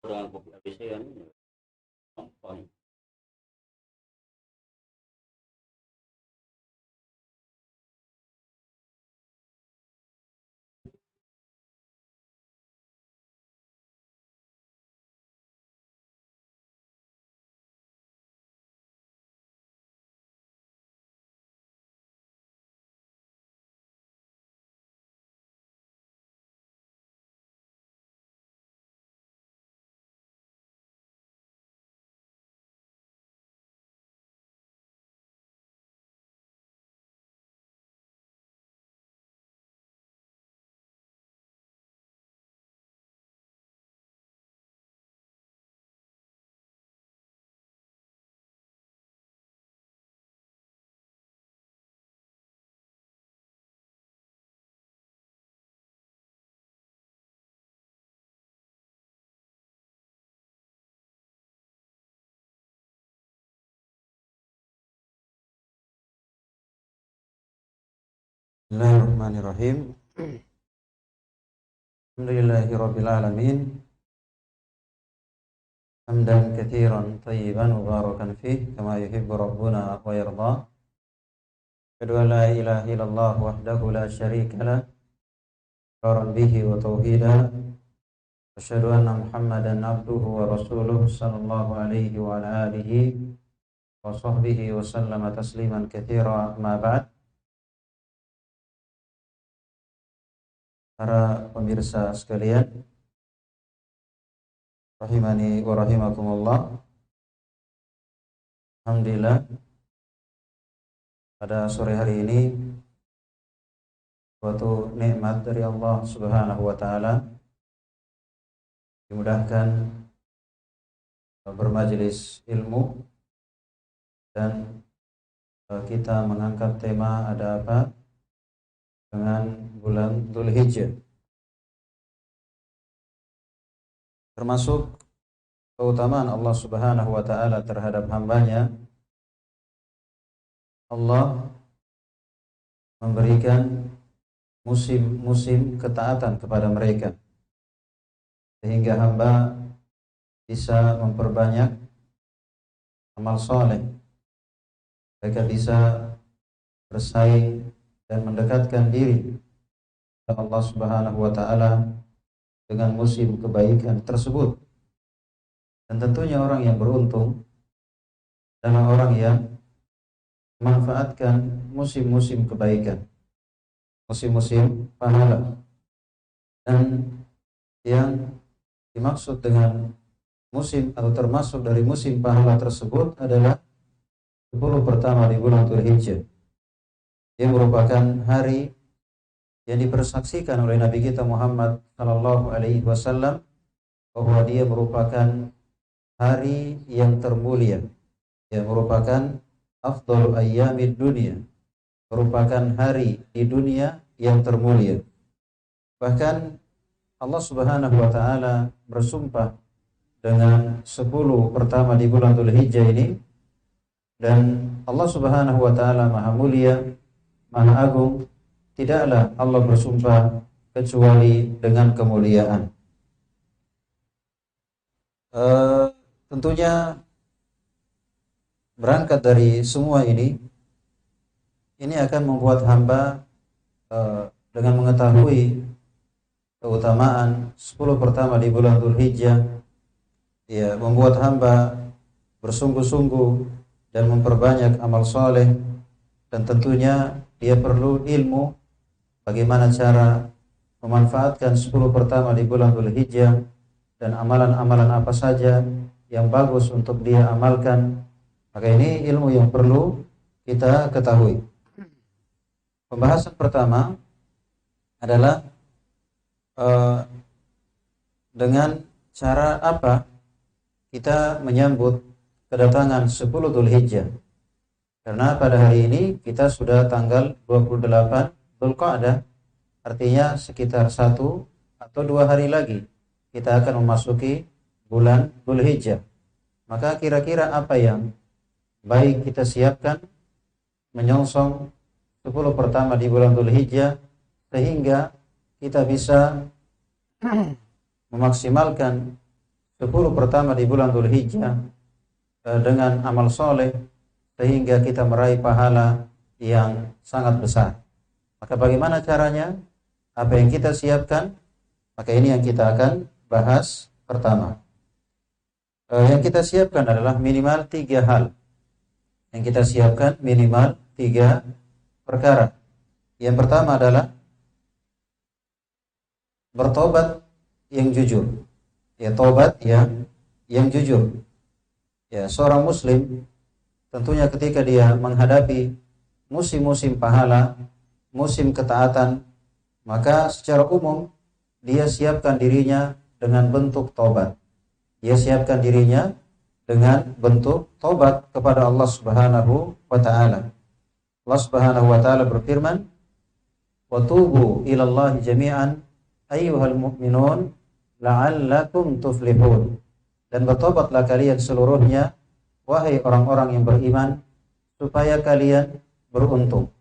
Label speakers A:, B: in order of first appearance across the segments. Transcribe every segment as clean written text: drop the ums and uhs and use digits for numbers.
A: dengan kopi ABC kan gampang.
B: Bismillahirrahmanirrahim. Alhamdulillahirabbil alamin. Hamdan katsiran thayyiban mubarakan fih kama yuhibbu rabbuna wa yarda. Asyhadu an la ilaha illallah wahdahu la syarika lah, iqraran bihi wa tauhida. Asyhadu anna Muhammadan abduhu wa rasuluhu sallallahu alaihi wa ala alihi wa sahbihi wa sallama tasliman katsira. Amma ba'd. Para pemirsa sekalian, rahimani wa rahimakumullah. Alhamdulillah, pada sore hari ini suatu nikmat dari Allah Subhanahu wa taala, dimudahkan bermajelis ilmu dan kita mengangkat tema ada apa dengan bulan Dzulhijjah, termasuk keutamaan Allah Subhanahu wa taala terhadap hambanya. Allah memberikan musim-musim ketaatan kepada mereka, sehingga hamba bisa memperbanyak amal soleh. Mereka bisa bersaing dan mendekatkan diri kepada Allah Subhanahu wa taala dengan musim kebaikan tersebut. Dan tentunya orang yang beruntung adalah orang yang memanfaatkan musim-musim kebaikan, musim-musim pahala. Dan yang dimaksud dengan musim atau termasuk dari musim pahala tersebut adalah 10 pertama di bulan Dzulhijjah. Dia merupakan hari yang dipersaksikan oleh Nabi kita Muhammad sallallahu alaihi wasallam bahwa dia merupakan hari yang termulia, yang merupakan afdhalu ayyamid dunya, merupakan hari di dunia yang termulia. Bahkan Allah Subhanahu wa taala bersumpah dengan 10 pertama di bulan Dzulhijjah ini, dan Allah Subhanahu wa taala Maha Mulia, Maha Agung, tidaklah Allah bersumpah kecuali dengan kemuliaan. Tentunya berangkat dari semua ini akan membuat hamba dengan mengetahui keutamaan 10 pertama di bulan Dzulhijjah, ya, membuat hamba bersungguh-sungguh dan memperbanyak amal soleh. Dan tentunya dia perlu ilmu bagaimana cara memanfaatkan 10 pertama di bulan Dzulhijjah dan amalan-amalan apa saja yang bagus untuk dia amalkan. Maka ini ilmu yang perlu kita ketahui. Pembahasan pertama adalah dengan cara apa kita menyambut kedatangan 10 Dzulhijjah. Karena pada hari ini kita sudah tanggal 28 Dzulqa'dah, artinya sekitar 1 atau 2 hari lagi kita akan memasuki bulan Dzulhijjah. Maka kira-kira apa yang baik kita siapkan menyongsong 10 pertama di bulan Dzulhijjah sehingga kita bisa memaksimalkan 10 pertama di bulan Dzulhijjah dengan amal soleh sehingga kita meraih pahala yang sangat besar. Maka bagaimana caranya? Apa yang kita siapkan? Maka ini yang kita akan bahas pertama. Yang kita siapkan adalah minimal 3 hal. Yang kita siapkan minimal 3 perkara. Yang pertama adalah bertobat yang jujur. Ya, tobat yang jujur. Ya, seorang muslim tentunya ketika dia menghadapi musim-musim pahala, musim ketaatan, maka secara umum dia siapkan dirinya dengan bentuk tobat. Dia siapkan dirinya dengan bentuk tobat kepada Allah Subhanahu wa taala. Allah Subhanahu wa taala berfirman, "Wa tubu ilallahi jami'an ayyuhal mu'minun la'allakum tuflihun." Dan bertobatlah kalian seluruhnya, wahai orang-orang yang beriman, supaya kalian beruntung.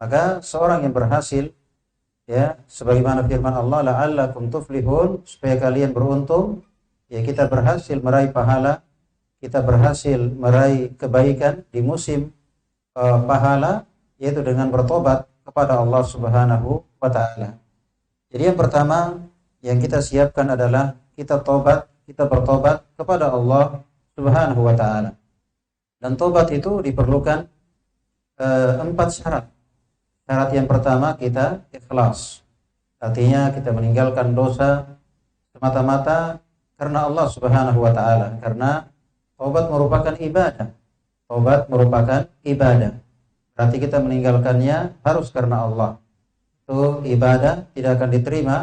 B: Maka seorang yang berhasil, ya, sebagaimana firman Allah, la'allakum tuflihun, supaya kalian beruntung, ya, kita berhasil meraih pahala, kita berhasil meraih kebaikan di musim pahala, yaitu dengan bertobat kepada Allah Subhanahu wa taala. Jadi yang pertama yang kita siapkan adalah kita bertobat kepada Allah Subhanahu wa taala. Dan tobat itu diperlukan 4 syarat. Syarat yang pertama kita ikhlas. Artinya kita meninggalkan dosa semata-mata karena Allah Subhanahu wa taala, karena tobat merupakan ibadah. Tobat merupakan ibadah. Berarti kita meninggalkannya harus karena Allah. Itu ibadah tidak akan diterima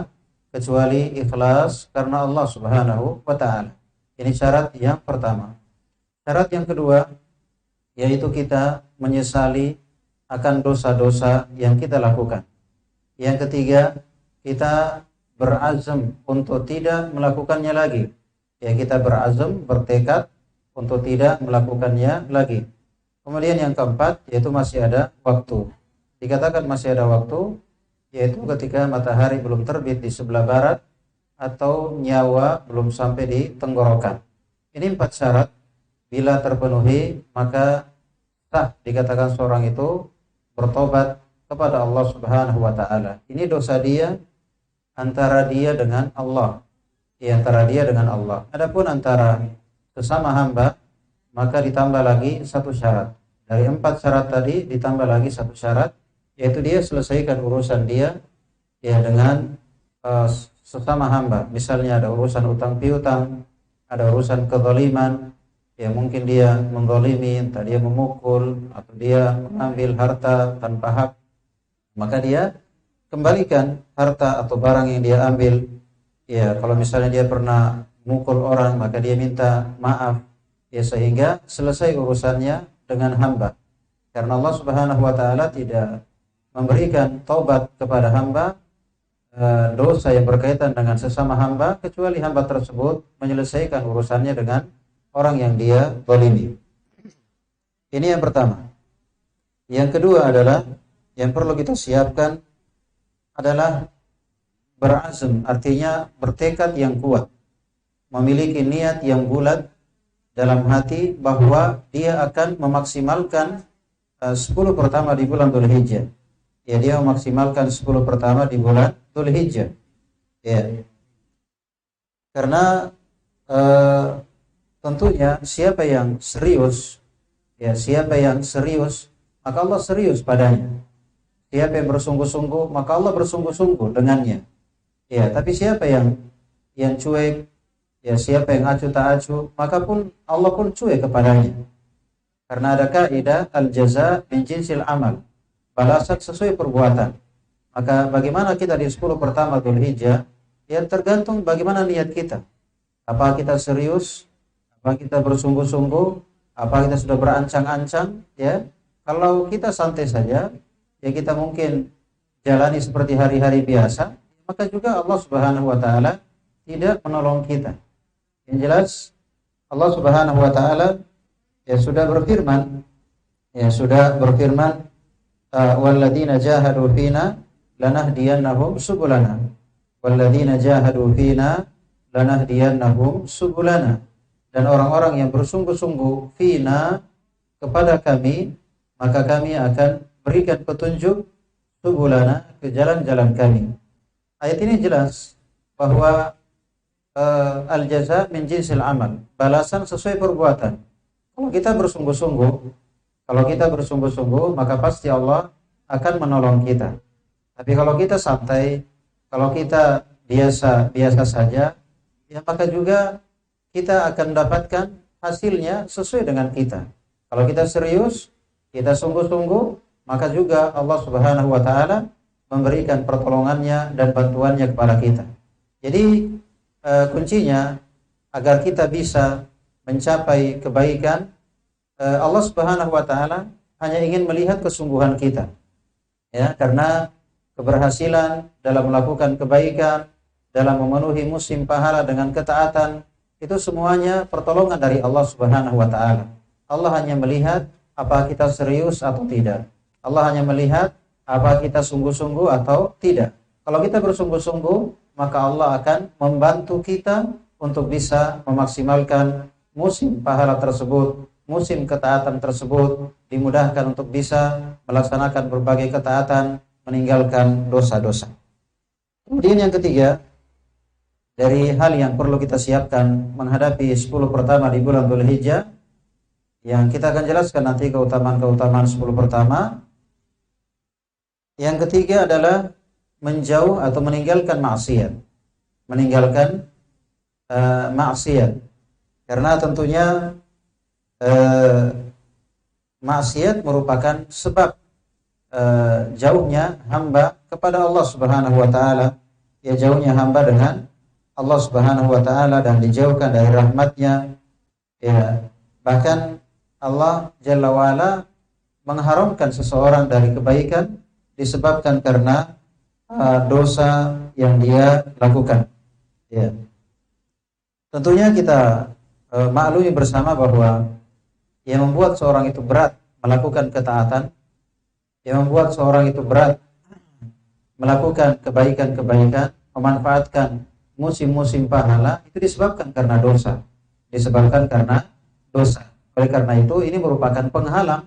B: kecuali ikhlas karena Allah Subhanahu wa taala. Ini syarat yang pertama. Syarat yang kedua yaitu kita menyesali akan dosa-dosa yang kita lakukan. Yang ketiga, kita berazam untuk tidak melakukannya lagi. Ya, kita berazam, bertekad untuk tidak melakukannya lagi. Kemudian yang keempat yaitu masih ada waktu. Dikatakan masih ada waktu yaitu ketika matahari belum terbit di sebelah barat atau nyawa belum sampai di tenggorokan. Ini 4 syarat. Bila terpenuhi maka sah dikatakan seorang itu bertobat kepada Allah Subhanahu wa taala. Ini dosa dia antara dia dengan Allah. Antara dia dengan Allah. Adapun antara sesama hamba maka ditambah lagi 1 syarat. Dari 4 syarat tadi ditambah lagi 1 syarat, yaitu dia selesaikan urusan dia dengan sesama hamba. Misalnya ada urusan utang piutang, ada urusan kezaliman, ya mungkin dia menzalimi, entah dia memukul atau dia mengambil harta tanpa hak, maka dia kembalikan harta atau barang yang dia ambil. Ya, kalau misalnya dia pernah mukul orang maka dia minta maaf, ya, sehingga selesai urusannya dengan hamba. Karena Allah Subhanahu wa taala tidak memberikan taubat kepada hamba dosa yang berkaitan dengan sesama hamba kecuali hamba tersebut menyelesaikan urusannya dengan orang yang dia zalimi. Ini yang pertama. Yang kedua adalah yang perlu kita siapkan adalah berazam, artinya bertekad yang kuat, memiliki niat yang bulat dalam hati bahwa dia akan memaksimalkan 10 pertama di bulan Dzulhijjah. Ya, dia memaksimalkan 10 pertama di bulan Dzulhijjah. Ya. Karena tentunya siapa yang serius, maka Allah serius padanya. Siapa yang bersungguh-sungguh, maka Allah bersungguh-sungguh dengannya. Ya, tapi siapa yang cuek, ya, siapa yang acuh tak acuh, maka pun Allah pun cuek kepadanya. Karena ada kaidah al-jaza min jinsil amal, balasan sesuai perbuatan. Maka bagaimana kita di 10 pertama Dzulhijjah, ya tergantung bagaimana niat kita. Apa kita serius, apa kita bersungguh-sungguh, apa kita sudah berancang-ancang, ya. Kalau kita santai saja, ya kita mungkin jalani seperti hari-hari biasa, maka juga Allah Subhanahu wa taala tidak menolong kita. Yang jelas Allah Subhanahu wa taala sudah berfirman, walladzina jahadu fina lanahdiyannahum subulana, walladzina jahadu fina lanahdiyannahum subulana, dan orang-orang yang bersungguh-sungguh fina kepada kami, maka kami akan berikan petunjuk subulana ke jalan-jalan kami. Ayat ini jelas bahwa al-jaza min jinsil amal, balasan sesuai perbuatan. Kalau kita bersungguh-sungguh, maka pasti Allah akan menolong kita. Tapi kalau kita santai, kalau kita biasa saja, ya maka juga kita akan mendapatkan hasilnya sesuai dengan kita. Kalau kita serius, kita sungguh-sungguh, maka juga Allah Subhanahu wa taala memberikan pertolongannya dan bantuannya kepada kita. Jadi kuncinya agar kita bisa mencapai kebaikan, Allah Subhanahu wa taala hanya ingin melihat kesungguhan kita. Ya, karena keberhasilan dalam melakukan kebaikan, dalam memenuhi musim pahala dengan ketaatan, itu semuanya pertolongan dari Allah Subhanahu wa taala. Allah hanya melihat apa kita serius atau tidak. Allah hanya melihat apa kita sungguh-sungguh atau tidak. Kalau kita bersungguh-sungguh, maka Allah akan membantu kita untuk bisa memaksimalkan musim pahala tersebut, musim ketaatan tersebut, dimudahkan untuk bisa melaksanakan berbagai ketaatan, meninggalkan dosa-dosa. Kemudian yang ketiga, dari hal yang perlu kita siapkan menghadapi 10 pertama di bulan Dzulhijjah, yang kita akan jelaskan nanti keutamaan-keutamaan 10 pertama. Yang ketiga adalah menjauh atau meninggalkan maksiat. Meninggalkan maksiat. Karena tentunya maksiat merupakan sebab jauhnya hamba kepada Allah Subhanahu wa taala. Ya, jauhnya hamba dengan Allah Subhanahu wa taala dan dijauhkan dari rahmatnya. Ya, bahkan Allah Jalla wa Ala mengharamkan seseorang dari kebaikan disebabkan karena dosa yang dia lakukan. Ya. Tentunya kita maklumi bersama bahwa yang membuat seorang itu berat melakukan ketaatan, yang membuat seorang itu berat melakukan kebaikan-kebaikan, memanfaatkan musim-musim pahala, itu disebabkan karena dosa. Oleh karena itu, ini merupakan penghalang,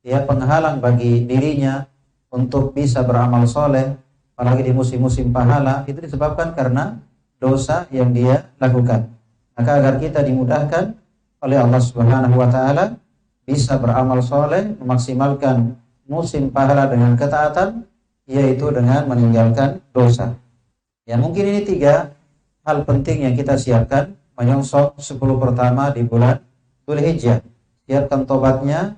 B: ya, penghalang bagi dirinya untuk bisa beramal soleh, apalagi di musim-musim pahala, itu disebabkan karena dosa yang dia lakukan. Maka agar kita dimudahkan oleh Allah Subhanahu wa taala bisa beramal soleh, memaksimalkan musim pahala dengan ketaatan, yaitu dengan meninggalkan dosa. Ya, mungkin ini 3 hal penting yang kita siapkan menyongsong 10 pertama di bulan Dzulhijjah. Siapkan tobatnya,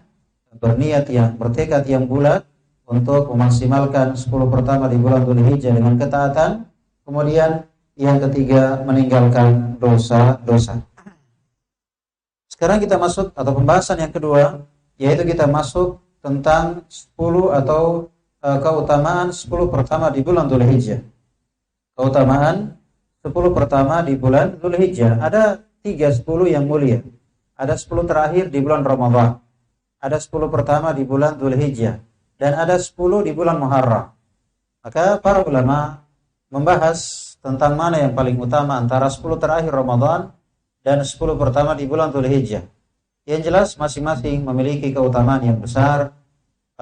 B: bertekad yang bulat untuk memaksimalkan 10 pertama di bulan Dzulhijjah dengan ketaatan. Kemudian yang ketiga, meninggalkan dosa-dosa. Sekarang kita masuk atau pembahasan yang kedua, yaitu kita masuk tentang 10 atau keutamaan 10 pertama di bulan Dzulhijjah. Keutamaan 10 pertama di bulan Dzulhijjah. Ada 10 yang mulia. Ada 10 terakhir di bulan Ramadan. Ada 10 pertama di bulan Dzulhijjah. Dan ada 10 di bulan Muharram. Maka para ulama membahas tentang mana yang paling utama antara 10 terakhir Ramadan dan 10 pertama di bulan Dzulhijjah. Yang jelas masing-masing memiliki keutamaan yang besar.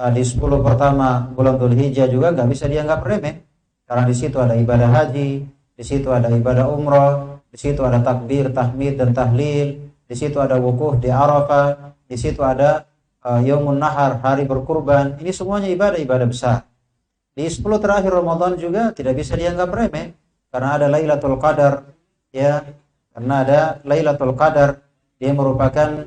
B: Di 10 pertama bulan Dzulhijjah juga gak bisa dianggap remeh. Karena di situ ada ibadah haji, di situ ada ibadah umrah, di situ ada takbir, tahmid dan tahlil, di situ ada wukuf di Arafah, di situ ada Yaumun Nahar, hari berkurban. Ini semuanya ibadah-ibadah besar. Di 10 terakhir Ramadan juga tidak bisa dianggap remeh karena ada Lailatul Qadar, ya. Karena ada Lailatul Qadar, dia merupakan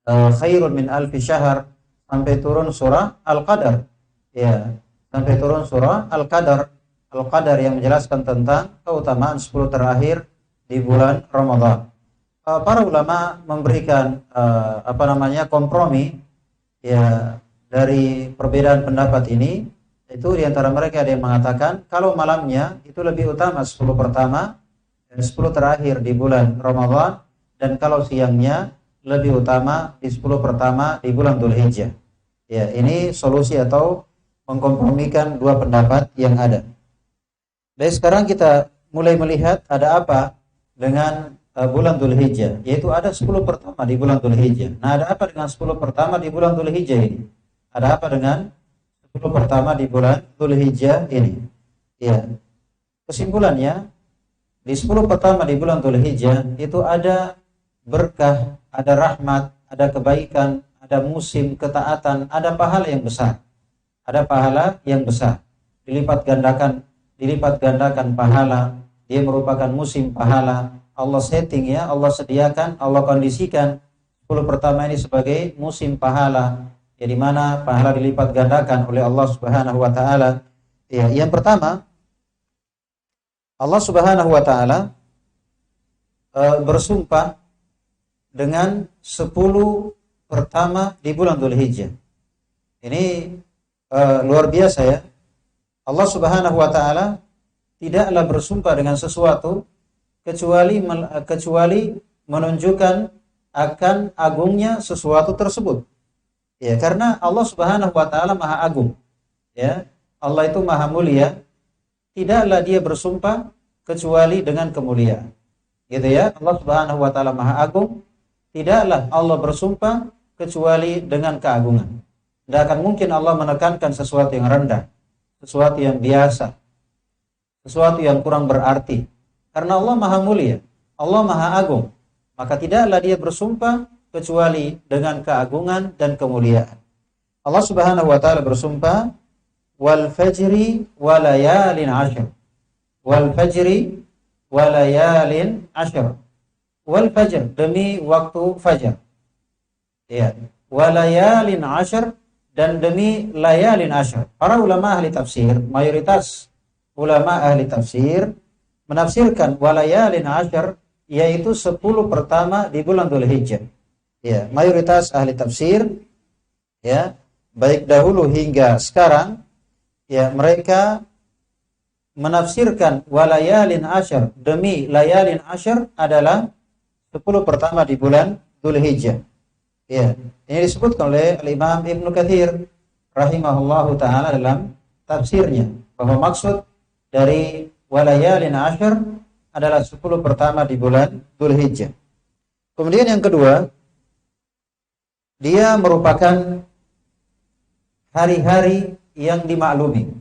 B: khairun min alfi syahr, sampai turun surah Al-Qadar. Ya, sampai turun surah Al-Qadar. Al-Qadar yang menjelaskan tentang keutamaan 10 terakhir di bulan Ramadan. Para ulama memberikan kompromi, ya, dari perbedaan pendapat ini. Itu diantara mereka ada yang mengatakan kalau malamnya itu lebih utama 10 pertama dan 10 terakhir di bulan Ramadan, dan kalau siangnya lebih utama di 10 pertama di bulan Dzulhijjah. Ya, ini solusi atau mengkompromikan 2 pendapat yang ada. Baik, sekarang kita mulai melihat ada apa dengan bulan Dzulhijjah, yaitu ada 10 pertama di bulan Dzulhijjah. Nah, ada apa dengan 10 pertama di bulan Dzulhijjah ini? Ada apa dengan 10 pertama di bulan Dzulhijjah ini? Ya. Kesimpulannya, di 10 pertama di bulan Dzulhijjah itu ada berkah, ada rahmat, ada kebaikan, ada musim ketaatan, ada pahala yang besar. Ada pahala yang besar. Dilipat gandakan pahala. Dia merupakan musim pahala. Allah setting ya, Allah sediakan, Allah kondisikan 10 pertama ini sebagai musim pahala, ya, di mana pahala dilipat gandakan oleh Allah Subhanahu wa taala. Ya, yang pertama, Allah Subhanahu wa taala bersumpah dengan 10 pertama di bulan Dzulhijjah. Ini luar biasa ya. Allah Subhanahu wa taala tidaklah bersumpah dengan sesuatu kecuali menunjukkan akan agungnya sesuatu tersebut. Ya, karena Allah Subhanahu wa taala Maha Agung. Ya, Allah itu Maha Mulia. Tidaklah dia bersumpah kecuali dengan kemuliaan. Gitu ya. Allah Subhanahu wa taala Maha Agung. Tidaklah Allah bersumpah kecuali dengan keagungan. Tidak akan mungkin Allah menekankan sesuatu yang rendah, sesuatu yang biasa, sesuatu yang kurang berarti. Karena Allah Maha Mulia, Allah Maha Agung, maka tidaklah dia bersumpah kecuali dengan keagungan dan kemuliaan. Allah Subhanahu wa taala bersumpah, wal fajri wa layalin 'ashr. Wal fajri wa layalin 'ashr. Wal fajr, demi waktu fajar. Ya, wa layalin 'ashr, dan demi layalin 'ashr. Para ulama ahli tafsir, mayoritas ulama ahli tafsir menafsirkan walayalin 'ashr yaitu 10 pertama di bulan Dzulhijjah. Ya, mayoritas ahli tafsir ya, baik dahulu hingga sekarang ya, mereka menafsirkan walayalin 'ashr demi layalin 'ashr adalah 10 pertama di bulan Dzulhijjah. Ya, ini disebutkan oleh Imam Ibnu Katsir rahimahullahu taala dalam tafsirnya bahwa maksud dari walayalin 'ashr adalah 10 pertama di bulan Dzulhijjah. Kemudian yang kedua, dia merupakan hari-hari yang dimaklumi.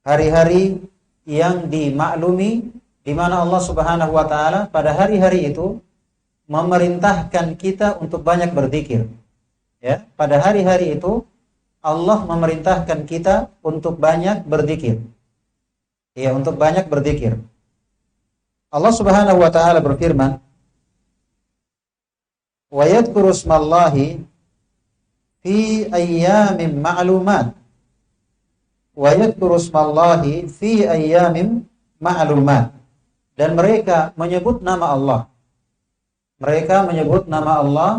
B: Hari-hari yang dimaklumi di mana Allah Subhanahu wa taala pada hari-hari itu memerintahkan kita untuk banyak berzikir. Ya, pada hari-hari itu Allah memerintahkan kita untuk banyak berzikir. Ya, untuk banyak berzikir. Allah Subhanahu wa taala berfirman, "Wa yadhkuru ismallahi fi ayyamin ma'lumat." Wa yadhkuru ismallahi fi ayyamin ma'lumat. Dan mereka menyebut nama Allah. Mereka menyebut nama Allah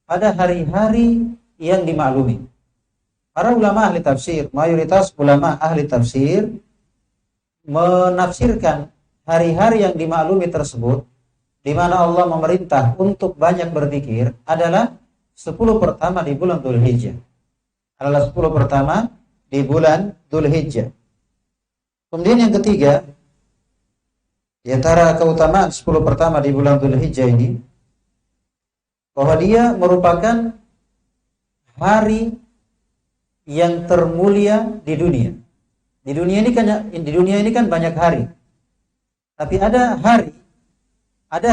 B: pada hari-hari yang dimaklumi. Para ulama ahli tafsir, mayoritas ulama ahli tafsir menafsirkan hari-hari yang dimaklumi tersebut di mana Allah memerintah untuk banyak berzikir adalah 10 pertama di bulan Dzulhijjah. Adalah 10 pertama di bulan Dzulhijjah. Kemudian yang ketiga, di antara keutamaan 10 pertama di bulan Dzulhijjah ini, bahwa dia merupakan hari yang termulia di dunia. Di dunia ini kan banyak hari. Tapi ada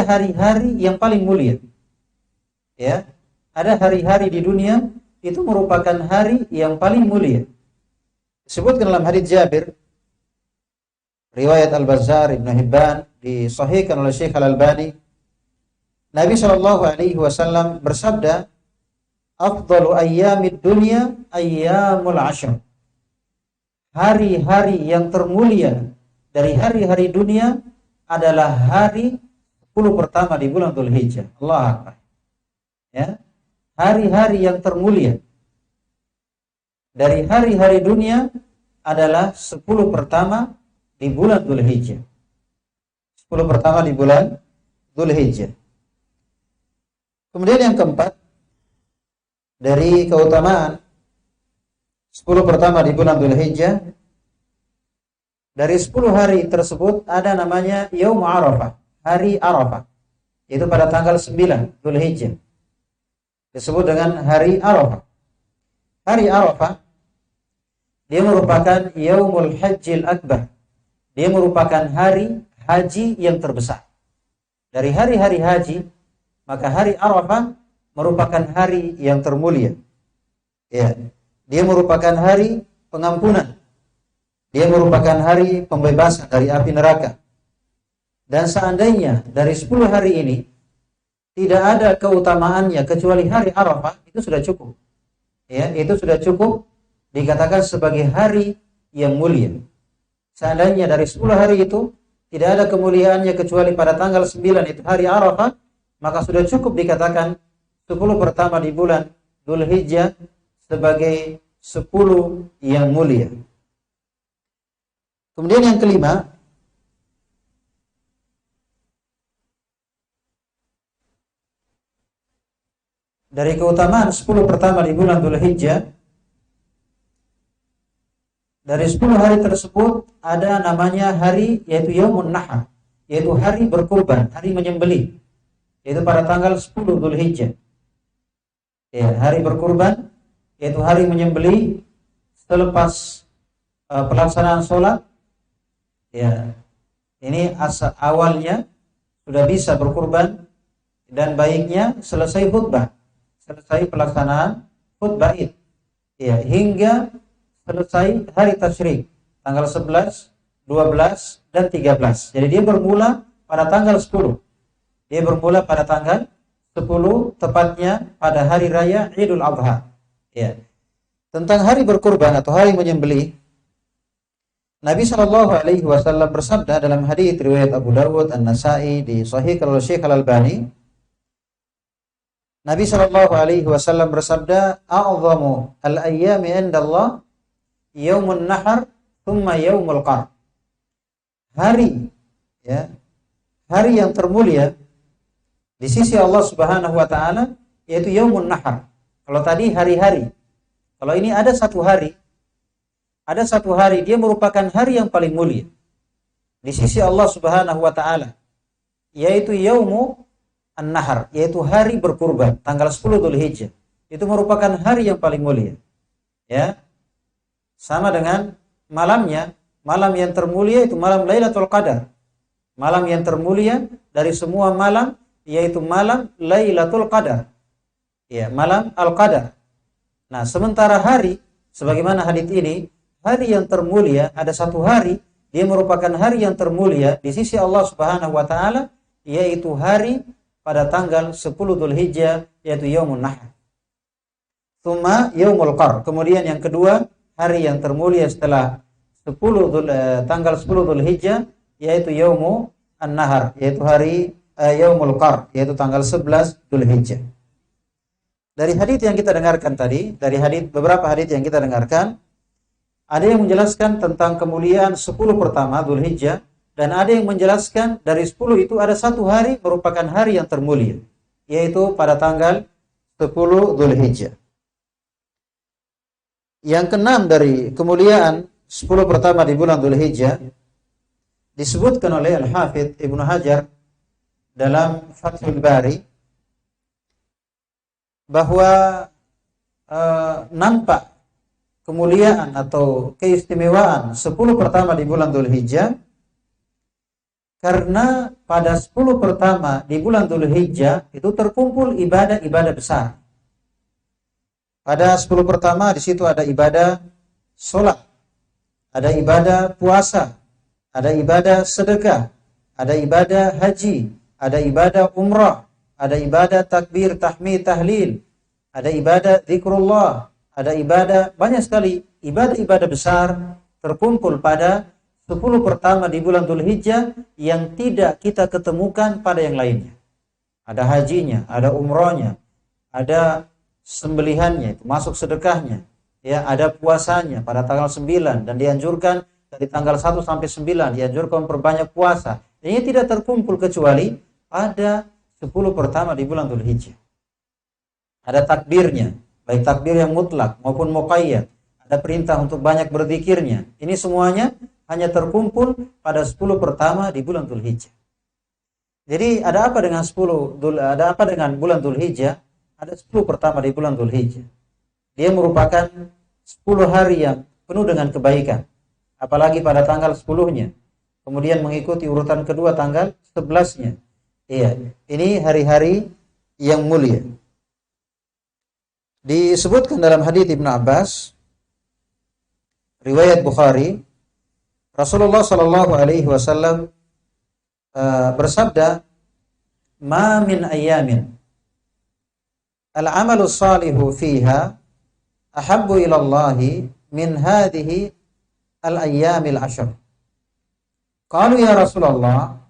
B: hari-hari yang paling mulia. Ya, ada hari-hari di dunia itu merupakan hari yang paling mulia. Disebutkan dalam hadits Jabir, riwayat Al-Bazzar, Ibnu Hibban, disahihkan oleh Syekh Al-Albani. Nabi SAW bersabda, "Afdalu ayyamid dunya ayyamul 'ashr." Hari-hari yang termulia dari hari-hari dunia adalah hari 10 pertama di bulan Dzulhijjah. Allah Akbar. Ya. Hari-hari yang termulia dari hari-hari dunia adalah 10 pertama di bulan Dzulhijjah. 10 pertama di bulan Dzulhijjah. Kemudian yang keempat, dari keutamaan 10 pertama di bulan Dzulhijjah, dari 10 hari tersebut ada namanya Yaum Arafah, hari Arafah, yaitu pada tanggal 9 Dzulhijjah. Disebut dengan hari Arafah. Hari Arafah dia merupakan Yaumul Hajjil Akbar. Dia merupakan hari haji yang terbesar. Dari hari-hari haji, maka hari Arafah merupakan hari yang termulia. Ya, dia merupakan hari pengampunan. Dia merupakan hari pembebasan dari api neraka. Dan seandainya dari 10 hari ini tidak ada keutamaannya kecuali hari Arafah, itu sudah cukup. Ya, itu sudah cukup dikatakan sebagai hari yang mulia. Seandainya dari 10 hari itu tidak ada kemuliaannya kecuali pada tanggal 9 itu hari Arafah, maka sudah cukup dikatakan 10 pertama di bulan Dzulhijjah sebagai 10 yang mulia. Kemudian yang kelima, dari keutamaan 10 pertama di bulan Dzulhijjah, dari 10 hari tersebut ada namanya hari yaitu Yaumun Nahar, yaitu hari berkurban, hari menyembelih, yaitu pada tanggal 10 Dzulhijjah. Ya, hari berkurban yaitu hari menyembelih selepas pelaksanaan sholat. Ya, ini awalnya sudah bisa berkurban dan baiknya selesai khutbah, selesai pelaksanaan khutbah Id. Ya, hingga selesai hari tasyrik tanggal 11, 12 dan 13. Jadi dia bermula pada tanggal 10. Dia bermula pada tanggal 10 tepatnya pada hari raya Idul Adha. Ya. Tentang hari berkurban atau hari menyembelih, Nabi sallallahu alaihi wasallam bersabda dalam hadis riwayat Abu Dawud, An-Nasa'i di Sahih Syekh Al-Albani. Nabi sallallahu alaihi wasallam bersabda, "A'zamu al-ayyami 'indallah Yaumun Nahar thumma Yaumul Qar." Hari, ya, hari yang termulia di sisi Allah Subhanahu wa taala yaitu Yaumun Nahar. Kalau tadi hari-hari, kalau ini ada satu hari dia merupakan hari yang paling mulia di sisi Allah Subhanahu wa taala, yaitu Yaumu An-Nahar, yaitu hari berkurban tanggal 10 Dzulhijjah. Itu merupakan hari yang paling mulia. Ya. Sama dengan malamnya, malam yang termulia itu malam Lailatul Qadar. Malam yang termulia dari semua malam yaitu malam Lailatul Qadar. Ya, malam Al-Qadar. Nah, sementara hari sebagaimana hadits ini, hari yang termulia ada satu hari, dia merupakan hari yang termulia di sisi Allah Subhanahu wa taala, yaitu hari pada tanggal 10 Dzulhijjah yaitu Yaumun Nahar. Tsumma Yaumul Qar. Kemudian yang kedua, hari yang termulia setelah tanggal 10 Dzulhijjah yaitu Yaumu An-Nahar, yaitu hari Yaumul Qar, yaitu tanggal 11 Dzulhijjah. Dari hadis yang kita dengarkan tadi, beberapa hadis yang kita dengarkan, ada yang menjelaskan tentang kemuliaan 10 pertama Dzulhijjah, dan ada yang menjelaskan dari 10 itu ada satu hari merupakan hari yang termulia, yaitu pada tanggal 10 Dzulhijjah. Yang keenam dari kemuliaan 10 pertama di bulan Dzulhijjah disebutkan oleh Al-Hafidz Ibnu Hajar dalam Fathul Bari bahwa nampak kemuliaan atau keistimewaan 10 pertama di bulan Dzulhijjah karena pada 10 pertama di bulan Dzulhijjah itu terkumpul ibadah-ibadah besar. Pada 10 pertama di situ ada ibadah sholat, ada ibadah puasa, ada ibadah sedekah, ada ibadah haji, ada ibadah umrah, ada ibadah takbir, tahmid, tahlil, ada ibadah zikrullah, ada ibadah, banyak sekali ibadah-ibadah besar terkumpul pada 10 pertama di bulan Dzulhijjah yang tidak kita ketemukan pada yang lainnya. Ada hajinya, ada umrohnya, ada sembelihannya, itu masuk sedekahnya, ya, ada puasanya pada tanggal 9 dan dianjurkan dari tanggal 1 sampai 9 dianjurkan memperbanyak puasa. Ini tidak terkumpul kecuali ada 10 pertama di bulan Dzulhijjah. Ada takbirnya, baik takbir yang mutlak maupun muqayyad, ada perintah untuk banyak berzikirnya. Ini semuanya hanya terkumpul pada 10 pertama di bulan Dzulhijjah. Jadi ada apa dengan ada apa dengan bulan Dzulhijjah? Ada 10 pertama di bulan Dzulhijjah. Dia merupakan 10 hari yang penuh dengan kebaikan. Apalagi pada tanggal 10-nya. Kemudian mengikuti urutan kedua tanggal 11-nya. Iya, ini hari-hari yang mulia. Disebutkan dalam hadits Ibnu Abbas, riwayat Bukhari, Rasulullah sallallahu alaihi wasallam bersabda, "Ma min ayamin al-amalu salihu fiha ahabbu ila Allah min hadhihi al-ayyamil 'ashr." Qalu ya Rasulullah,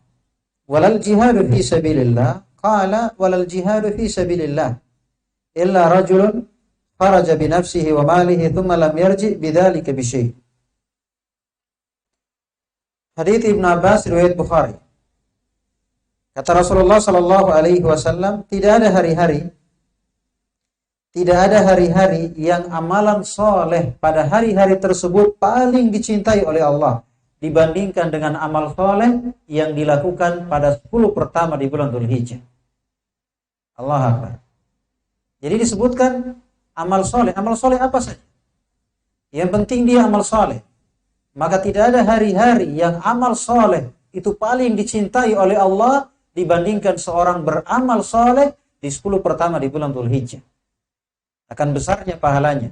B: walal jihadu fi sabilillah? Qala walal jihadu fi sabilillah illa rajulun kharaja bi nafsihi wa malihi thumma lam yarji bidzalika bi syai'. Hadits Ibnu Abbas riwayat Bukhari. Kata Rasulullah sallallahu alaihi wasallam, tidak ada hari-hari yang amalan soleh pada hari-hari tersebut paling dicintai oleh Allah dibandingkan dengan amal soleh yang dilakukan pada 10 pertama di bulan Dzulhijjah. Allah Akbar. Jadi disebutkan amal soleh apa saja. Yang penting dia amal soleh. Maka tidak ada hari-hari yang amal soleh itu paling dicintai oleh Allah dibandingkan seorang beramal soleh di 10 pertama di bulan Dzulhijjah. Akan besarnya pahalanya.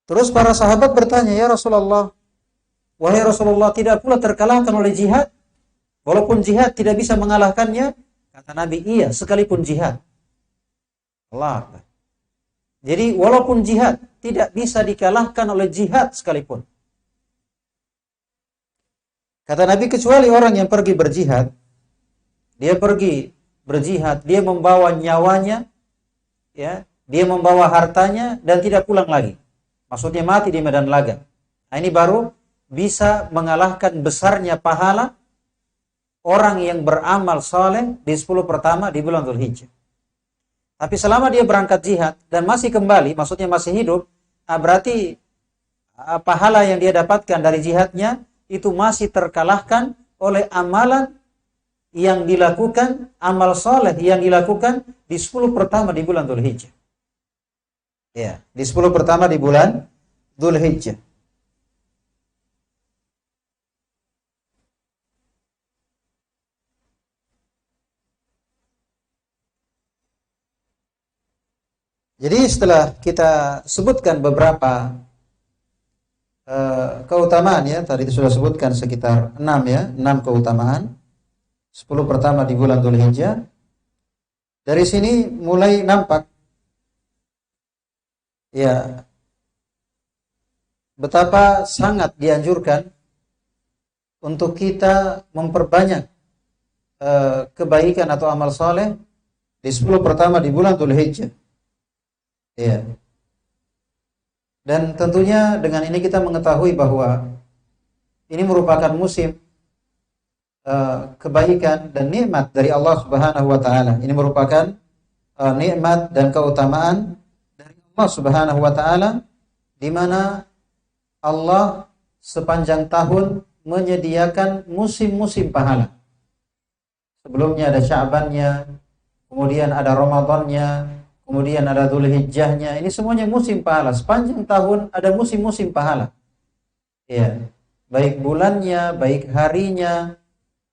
B: Terus para sahabat bertanya, ya Rasulullah, wahai Rasulullah, tidak pula terkalahkan oleh jihad? Walaupun jihad tidak bisa mengalahkannya? Kata Nabi, iya, sekalipun jihad. Allah. Jadi walaupun jihad tidak bisa dikalahkan oleh jihad sekalipun. Kata Nabi, kecuali orang yang pergi berjihad, dia pergi berjihad, dia membawa nyawanya, ya, dia membawa hartanya dan tidak pulang lagi. Maksudnya mati di medan laga. Nah, ini baru bisa mengalahkan besarnya pahala orang yang beramal saleh di 10 pertama di bulan Dzulhijjah. Tapi selama dia berangkat jihad dan masih kembali, maksudnya masih hidup, berarti pahala yang dia dapatkan dari jihadnya itu masih terkalahkan oleh amalan yang dilakukan, amal soleh yang dilakukan di 10 pertama di bulan Dzulhijjah. Ya, di 10 pertama di bulan Dzulhijjah. Jadi setelah kita sebutkan beberapa keutamaan, ya, tadi sudah sebutkan sekitar 6, ya, 6 keutamaan 10 pertama di bulan Dzulhijjah. Dari sini mulai nampak, ya, betapa sangat dianjurkan untuk kita memperbanyak kebaikan atau amal soleh di 10 pertama di bulan Dzulhijjah. Ya. Dan tentunya dengan ini kita mengetahui bahwa ini merupakan musim kebaikan dan nikmat dari Allah Subhanahu wa taala. Ini merupakan nikmat dan keutamaan dari Allah Subhanahu wa taala, di mana Allah sepanjang tahun menyediakan musim-musim pahala. Sebelumnya ada Sya'bannya, kemudian ada Ramadannya, kemudian ada Dzulhijjahnya. Ini semuanya musim pahala. Sepanjang tahun ada musim-musim pahala. Ya, baik bulannya, baik harinya.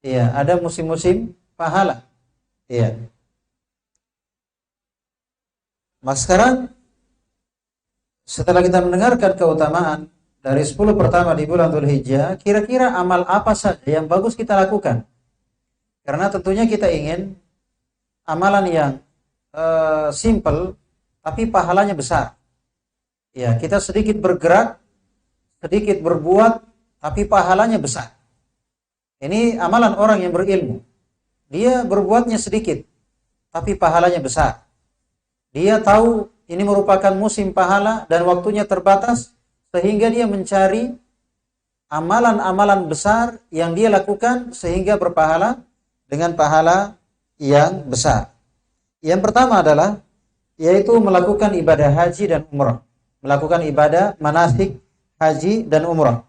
B: Ya, ada musim-musim pahala. Ya. Mas sekarang setelah kita mendengarkan keutamaan dari 10 pertama di bulan Dzulhijjah, kira-kira amal apa saja yang bagus kita lakukan? Karena tentunya kita ingin amalan yang simple tapi pahalanya besar. Ya, kita sedikit bergerak, sedikit berbuat tapi pahalanya besar. Ini amalan orang yang berilmu. Dia berbuatnya sedikit tapi pahalanya besar. Dia tahu ini merupakan musim pahala dan waktunya terbatas, sehingga dia mencari amalan-amalan besar yang dia lakukan sehingga berpahala dengan pahala yang besar. Yang pertama adalah yaitu melakukan ibadah haji dan umrah. Melakukan ibadah manasik haji dan umrah.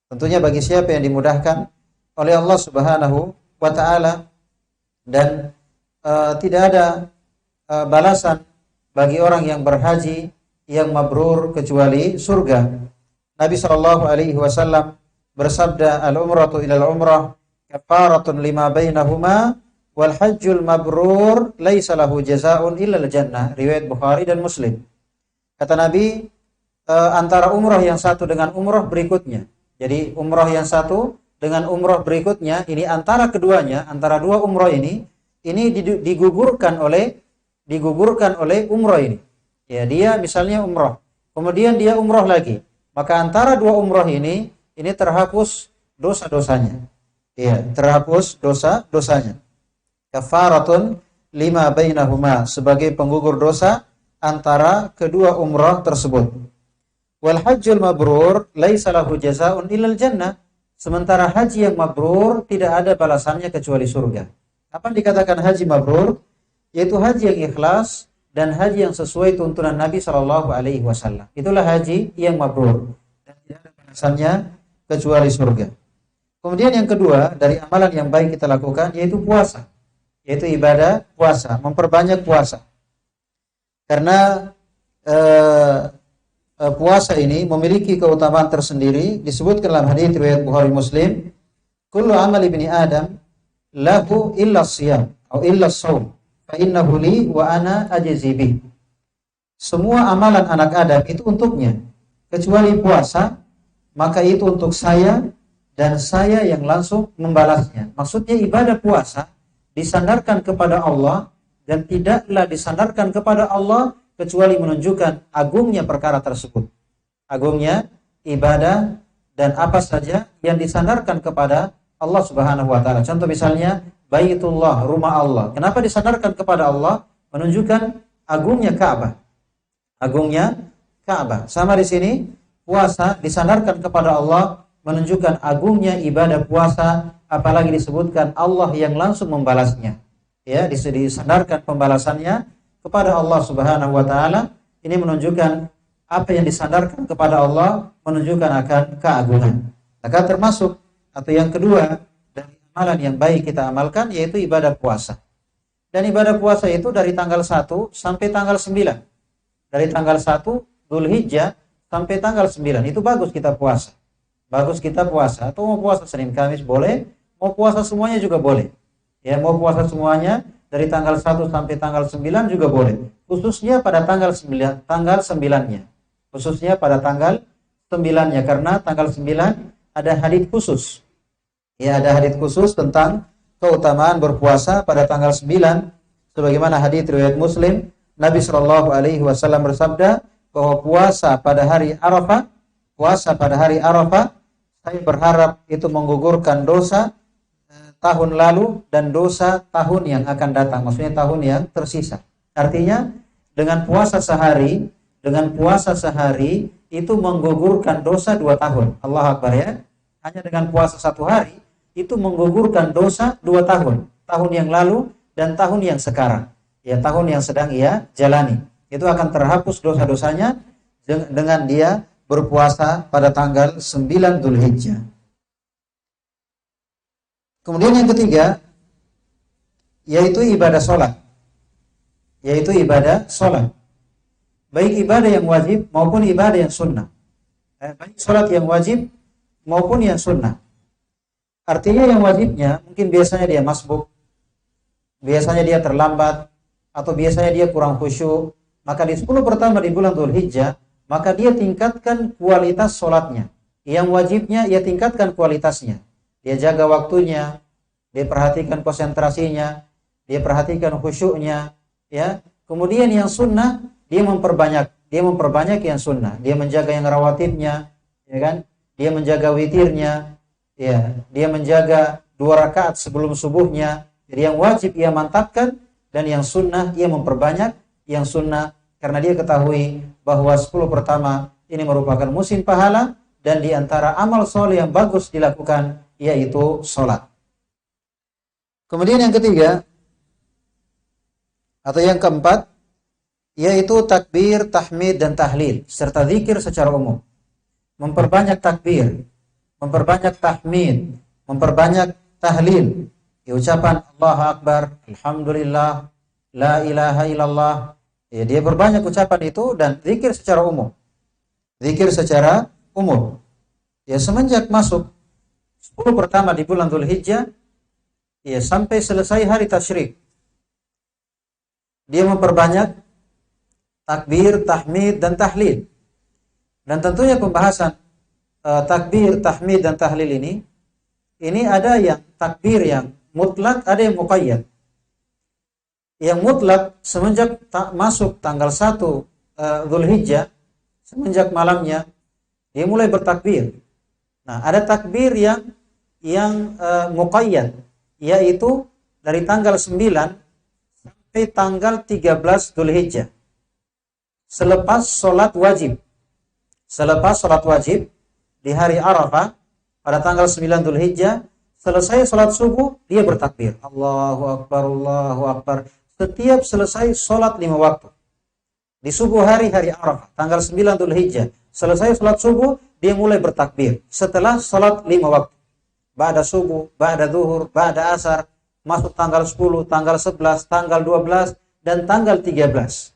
B: Tentunya bagi siapa yang dimudahkan oleh Allah Subhanahu wa taala, dan tidak ada balasan bagi orang yang berhaji yang mabrur kecuali surga. Nabi sallallahu alaihi wasallam bersabda, al-umratu ila al-umrah kafaratun lima bainahuma wal hajjul mabrur laisa lahu jazaa'un illa al-jannah. Riwayat Bukhari dan Muslim. Kata Nabi, antara umrah yang satu dengan umrah berikutnya. Jadi umrah yang satu dengan umrah berikutnya, ini antara keduanya, antara dua umrah ini digugurkan oleh umrah ini. Ya, dia misalnya umrah, kemudian dia umrah lagi, maka antara dua umrah ini terhapus dosa-dosanya. Ya, terhapus dosa-dosanya. Kafaratun lima bainahuma, sebagai penggugur dosa antara kedua umrah tersebut. Wal hajjul mabrur laisa lahu jazaa'un illal jannah. Sementara haji yang mabrur tidak ada balasannya kecuali surga. Apa yang dikatakan haji mabrur? Yaitu haji yang ikhlas dan haji yang sesuai tuntunan Nabi sallallahu alaihi wasallam. Itulah haji yang mabrur dan tidak ada balasannya kecuali surga. Kemudian yang kedua dari amalan yang baik kita lakukan yaitu puasa. Yaitu ibadah puasa, memperbanyak puasa. Karena puasa ini memiliki keutamaan tersendiri, disebutkan dalam hadis riwayat Bukhari Muslim, kullu amali ibni Adam lahu illa siyam atau illa shaum fa innahu li wa ana ajzi bih. Semua amalan anak Adam itu untuknya kecuali puasa, maka itu untuk saya dan saya yang langsung membalasnya. Maksudnya ibadah puasa disandarkan kepada Allah dan tidaklah disandarkan kepada Allah kecuali menunjukkan agungnya perkara tersebut. Agungnya ibadah dan apa saja yang disandarkan kepada Allah Subhanahu wa taala. Contoh misalnya Baitullah, rumah Allah. Kenapa disandarkan kepada Allah? Menunjukkan agungnya Ka'bah. Agungnya Ka'bah. Sama di sini puasa disandarkan kepada Allah, menunjukkan agungnya ibadah puasa, apalagi disebutkan Allah yang langsung membalasnya. Ya, disandarkan pembalasannya kepada Allah Subhanahu wa taala. Ini menunjukkan apa yang disandarkan kepada Allah menunjukkan akan keagungan. Maka termasuk atau yang kedua dari amalan yang baik kita amalkan yaitu ibadah puasa. Dan ibadah puasa itu dari tanggal 1 sampai tanggal 9. Dari tanggal 1 Dzulhijjah sampai tanggal 9 itu bagus kita puasa. Bagus kita puasa, atau mau puasa Senin Kamis boleh, mau puasa semuanya juga boleh. Ya, mau puasa semuanya dari tanggal 1 sampai tanggal 9 juga boleh. Khususnya pada tanggal 9-nya. Khususnya pada tanggal 9-nya, karena tanggal 9 ada hadits khusus. Ya, ada hadits khusus tentang keutamaan berpuasa pada tanggal 9. Sebagaimana hadits riwayat Muslim, Nabi sallallahu alaihi wasallam bersabda bahwa puasa pada hari Arafah, saya berharap itu menggugurkan dosa tahun lalu dan dosa tahun yang akan datang, maksudnya tahun yang tersisa. Artinya dengan puasa sehari itu menggugurkan dosa 2 tahun. Allah Akbar ya. Hanya dengan puasa 1 hari itu menggugurkan dosa 2 tahun. Tahun yang lalu dan tahun yang sekarang. Ya, tahun yang sedang ia jalani. Itu akan terhapus dosa-dosanya dengan dia berpuasa pada tanggal 9 Dzulhijjah. Kemudian yang ketiga yaitu ibadah sholat. Baik ibadah yang wajib maupun ibadah yang sunnah. Baik sholat yang wajib maupun yang sunnah. Artinya yang wajibnya mungkin biasanya dia masbuk, biasanya dia terlambat, atau biasanya dia kurang khusyuk. Maka di 10 pertama di bulan Dzulhijjah, maka dia tingkatkan kualitas sholatnya. Yang wajibnya ia tingkatkan kualitasnya. Dia jaga waktunya, dia perhatikan konsentrasinya, dia perhatikan khusyuknya, ya. Kemudian yang sunnah dia memperbanyak yang sunnah. Dia menjaga yang rawatibnya, ya kan? Dia menjaga witirnya, ya. Dia menjaga 2 rakaat sebelum subuhnya. Jadi yang wajib ia mantapkan dan yang sunnah ia memperbanyak yang sunnah, karena dia ketahui bahwa 10 pertama ini merupakan musim pahala dan di antara amal soleh yang bagus dilakukan yaitu sholat. Kemudian yang ketiga atau yang keempat yaitu takbir, tahmid dan tahlil serta zikir secara umum. Memperbanyak takbir, memperbanyak tahmid, memperbanyak tahlil, ucapan Allahu Akbar, Alhamdulillah, La ilaha illallah. Ya, dia berbanyak ucapan itu dan zikir secara umum. Zikir secara umum. Ya, semenjak masuk 10 pertama di bulan Dzulhijjah, ya sampai selesai hari tasyrik, dia memperbanyak takbir, tahmid, dan tahlil. Dan tentunya pembahasan takbir, tahmid, dan tahlil ini ada yang takbir yang mutlak, ada yang muqayyad. Yang mutlak semenjak masuk tanggal 1 Dzulhijjah, semenjak malamnya dia mulai bertakbir. Nah, ada takbir yang muqayyad, yaitu dari tanggal 9 sampai tanggal 13 Dzulhijjah. Selepas sholat wajib. Selepas sholat wajib di hari Arafah pada tanggal 9 Dzulhijjah, selesai sholat subuh dia bertakbir. Allahu Akbar, Allahu Akbar. Setiap selesai sholat 5 waktu. Di subuh hari Arafah, tanggal 9 Dzulhijjah, selesai sholat subuh, dia mulai bertakbir. Setelah sholat 5 waktu. Ba'da subuh, ba'da zuhur, ba'da asar, masuk tanggal 10, tanggal 11, tanggal 12, dan tanggal 13.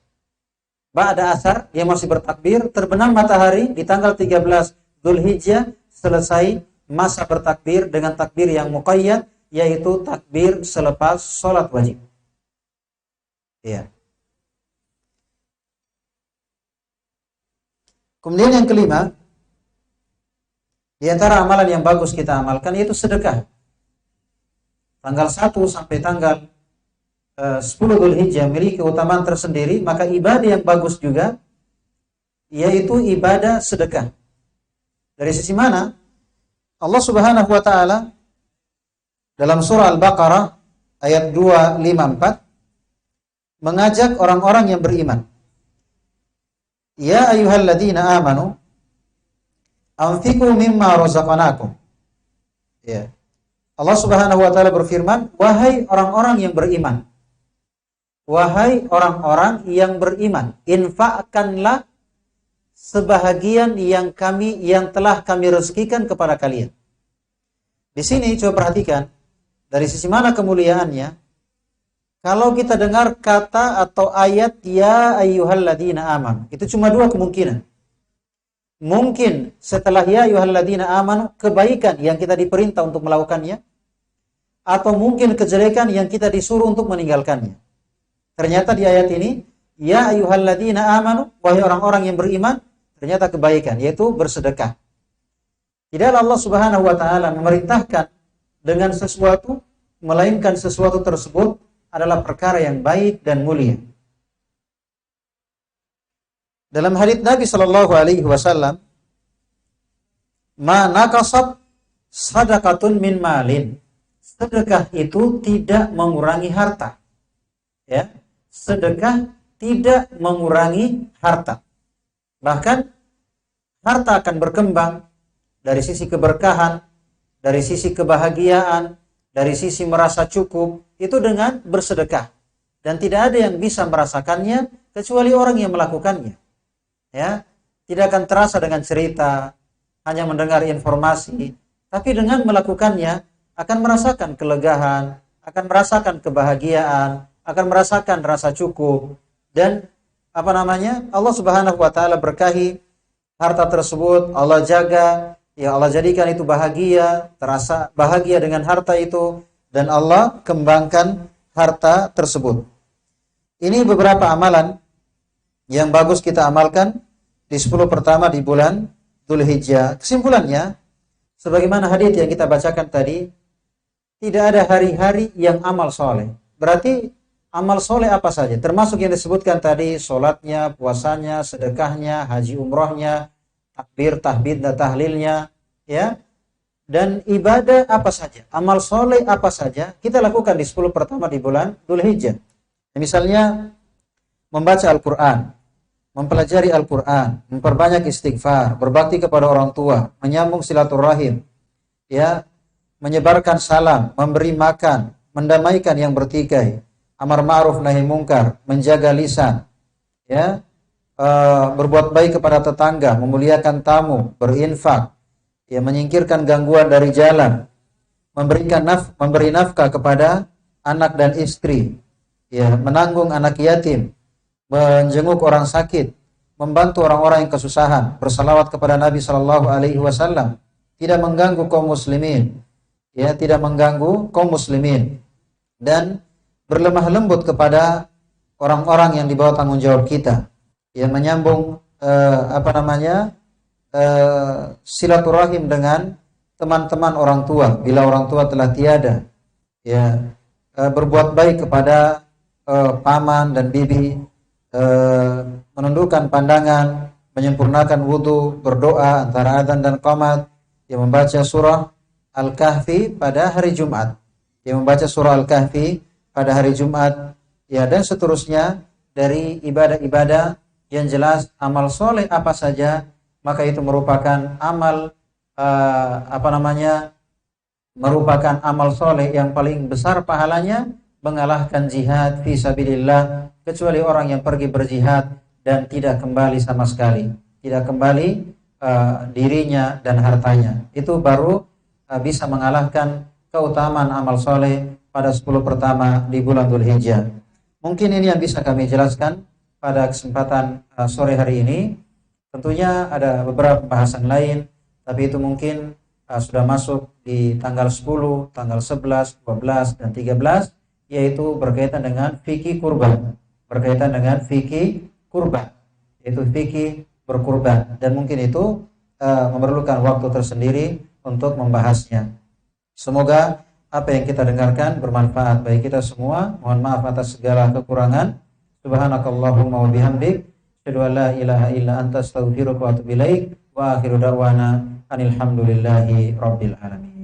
B: Ba'da asar, dia masih bertakbir, terbenam matahari di tanggal 13 Dzulhijjah, selesai masa bertakbir dengan takbir yang muqayyad, yaitu takbir selepas sholat wajib. Ya. Kemudian yang kelima, di antara amalan yang bagus kita amalkan yaitu sedekah. Tanggal 1 sampai tanggal 10 Dzulhijjah memiliki keutamaan tersendiri, maka ibadah yang bagus juga yaitu ibadah sedekah. Dari sisi mana? Allah Subhanahu wa taala dalam surah Al-Baqarah ayat 254 mengajak orang-orang yang beriman. Ya ayyuhalladzina amanu anfiqu mimma razaqnakum. Ya. Allah Subhanahu wa taala berfirman, wahai orang-orang yang beriman. Wahai orang-orang yang beriman, infakkanlah sebahagian yang telah kami rezekikan kepada kalian. Di sini coba perhatikan dari sisi mana kemuliaannya. Kalau kita dengar kata atau ayat ya ayyuhalladzina amanu, itu cuma 2 kemungkinan. Mungkin setelah ya ayyuhalladzina amanu kebaikan yang kita diperintah untuk melakukannya, atau mungkin kejelekan yang kita disuruh untuk meninggalkannya. Ternyata di ayat ini ya ayyuhalladzina amanu, wahai orang-orang yang beriman, ternyata kebaikan yaitu bersedekah. Tidaklah Allah Subhanahu wa taala memerintahkan dengan sesuatu melainkan sesuatu tersebut adalah perkara yang baik dan mulia. Dalam hadits Nabi sallallahu alaihi wasallam, "Ma naqasat shadaqatun min malin." Sedekah itu tidak mengurangi harta. Ya, sedekah tidak mengurangi harta. Bahkan harta akan berkembang dari sisi keberkahan, dari sisi kebahagiaan, dari sisi merasa cukup, itu dengan bersedekah. Dan tidak ada yang bisa merasakannya kecuali orang yang melakukannya. Ya, tidak akan terasa dengan cerita, hanya mendengar informasi, tapi dengan melakukannya akan merasakan kelegaan, akan merasakan kebahagiaan, akan merasakan rasa cukup, dan Allah Subhanahu wa taala berkahi harta tersebut, Allah jaga, ya Allah jadikan itu bahagia, terasa bahagia dengan harta itu, dan Allah kembangkan harta tersebut. Ini beberapa amalan yang bagus kita amalkan di 10 pertama di bulan Dzulhijjah. Kesimpulannya, sebagaimana hadits yang kita bacakan tadi, tidak ada hari-hari yang amal soleh. Berarti amal soleh apa saja, termasuk yang disebutkan tadi, sholatnya, puasanya, sedekahnya, haji umrohnya, takbir, tahmid, dan tahlilnya, ya, dan ibadah apa saja, amal soleh apa saja kita lakukan di 10 pertama di bulan Dzulhijjah. Misalnya membaca Al-Quran, mempelajari Al-Quran, memperbanyak istighfar, berbakti kepada orang tua, menyambung silaturahim, ya, menyebarkan salam, memberi makan, mendamaikan yang bertikai, amar ma'ruf nahi mungkar, menjaga lisan, ya, berbuat baik kepada tetangga, memuliakan tamu, berinfak, ya, menyingkirkan gangguan dari jalan, memberi nafkah kepada anak dan istri, ya, menanggung anak yatim, menjenguk orang sakit, membantu orang-orang yang kesusahan, bersalawat kepada Nabi Shallallahu Alaihi Wasallam, tidak mengganggu kaum muslimin, ya, tidak mengganggu kaum muslimin, dan berlemah lembut kepada orang-orang yang di bawah tanggung jawab kita, ya, menyambung silaturahim dengan teman-teman orang tua bila orang tua telah tiada, ya, berbuat baik kepada paman dan bibi, menundukkan pandangan, menyempurnakan wudu, berdoa antara adzan dan qomat, yang membaca surah Al-Kahfi pada hari Jumat, yang membaca surah Al-Kahfi pada hari Jumat, ya, dan seterusnya dari ibadah-ibadah yang jelas amal soleh apa saja, maka itu merupakan amal merupakan amal soleh yang paling besar pahalanya, mengalahkan jihad fi sabilillah, kecuali orang yang pergi berjihad dan tidak kembali sama sekali, tidak kembali dirinya dan hartanya, itu baru bisa mengalahkan keutamaan amal soleh pada 10 pertama di bulan Dzulhijjah. Mungkin ini yang bisa kami jelaskan pada kesempatan sore hari ini. Tentunya ada beberapa pembahasan lain, tapi itu mungkin sudah masuk di tanggal 10, tanggal 11, 12, dan 13, yaitu berkaitan dengan fikih kurban. Berkaitan dengan fikih kurban, yaitu fikih berkurban. Dan mungkin itu memerlukan waktu tersendiri untuk membahasnya. Semoga apa yang kita dengarkan bermanfaat bagi kita semua. Mohon maaf atas segala kekurangan. Subhanakallahumma wa bihamdik, asyhadu an la ilaha illa anta, astaghfiruka wa atubu ilaik. Wa akhiru da'wana anil hamdulillahi rabbil alamin.